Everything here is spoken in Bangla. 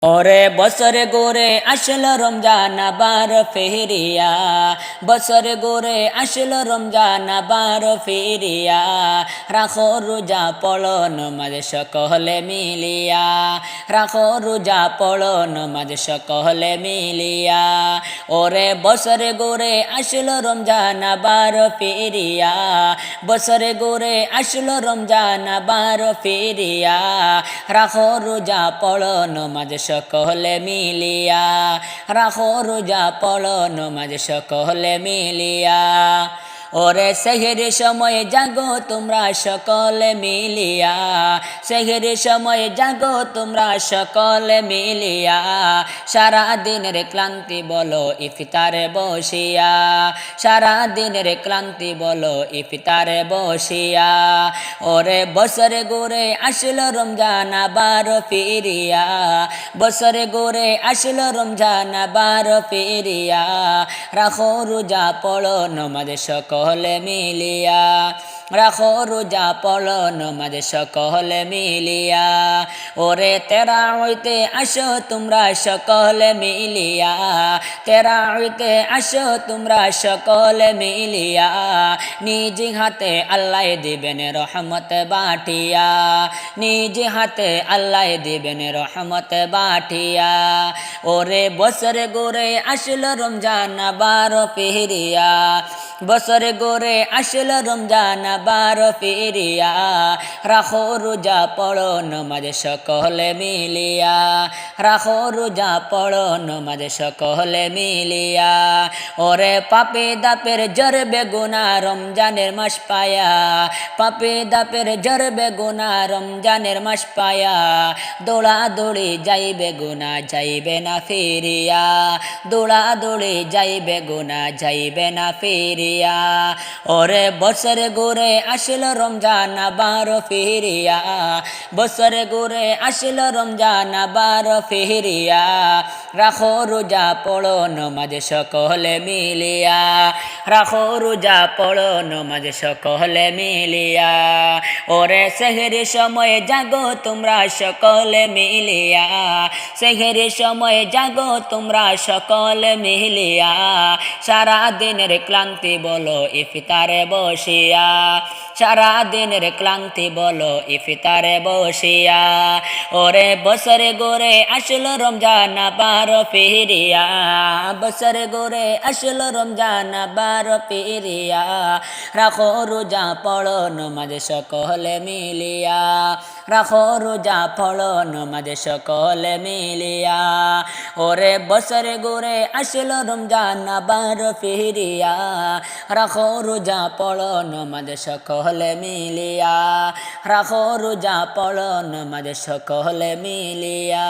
ওরে বছরে গোরে আসলো রমজান আবার ফিরিয়া, বছরে গোরে আসলো রমজান আবার ফিরিয়া, রাখো রোজা পড়ো নামাজ সকলে মিলিয়া, রাখো রোজা পড়ো নামাজ সকলে মিলিয়া। ওরে বছরে গোরে আসলো রমজান আবার ফিরিয়া, বছরে গোরে আসলো রমজান আবার ফিরিয়া, রাখো রোজা পড়ো নামাজ সকলে মিলিয়া, রাখো রোজা পড়ো নামাজ সকলে মিলিয়া। ওরে সেহের সময় জাগো তোমরা সকলে মিলিয়া, সেহের সময় জাগো তোমরা সকলে মিলিয়া, সারা দিনের ক্লান্তি বলো ইফতারে বসিয়া, সারা দিনের ক্লান্তি বলো ইফতারে বসিয়া। ওরে বছরে গোরে আসলো রমজান আবার ফিরিয়া, বছরে গোরে আসলো রমজান আবার ফিরিয়া, রাখো রোজা পড়ো নামাজ সকলে মিলিয়া, রাখো রোজা পড়ো নামাজ সকলে মিলিয়া। ওরে তেরা হইতে আসো তোমরা সকলে মিলিয়া, তেরা হইতে আসো তোমরা সকলে মিলিয়া, নিজ হাতে আল্লাহ দিবেন রহমত বাটিয়া, নিজ হাতে আল্লাহ দিবেন রহমত বাটিয়া। ওরে বছরে গোরে আসলো রমজান আবার ফিরিয়া, বছরে গোরে আসলো রমজান আবার ফিরিয়া, রাখো রোজা পড়ো নামাজ সকলে মিলিয়া, রাখো রোজা পড়ো নামাজ সকলে মিলিয়া। ওরে পাপে দাপের জরবে গুনাহ রমজানের মাস পায়া, পাপে দাপের জরবে গুনাহ রমজানের মাস পায়া, দৌড়া দৌড়ি যাইবে গুনাহ যাইবে না ফিরিয়া, দৌড়া দৌড়ি যাইবে গুনাহ যাইবে না ফিরিয়া। ওরে বছরে গোরে আসলো রমজান আবার ফিরিয়া, বছরে গোরে আসলো রমজান আবার ফিরিয়া, রাখো রোজা পড়ো নামাজ সকলে মিলিয়া, রাখো রোজা পড়ো নামাজ সকলে মিলিয়া। ওরে সেহের সময় জাগো তোমরা সকলে মিলিয়া, সেহের সময় জাগো তোমরা সকলে মিলিয়া, সারা দিনের ক্লান্তি বলো ইফতারে বসিয়া, সারা দিনের ক্লান্তি বলো ইফতারে বসিয়া। ওরে বছরে গোরে আসলো রমজান আবার ফিরিয়া, বছরে গোরে আসলো রমজান আবার ফিরিয়া, রাখো রোজা পড়ো নামাজ সকলে মিলিয়া, রাখো রোজা পড়ো নামাজ সকলে মিলিয়া। ওরে বছরে গোরে আসলো রমজান আবার ফিরিয়া, রাখো রোজা পড়ো নামাজ সকলে মিলিয়া, রাখো রোজা পড়ো নামাজ সকলে মিলিয়া।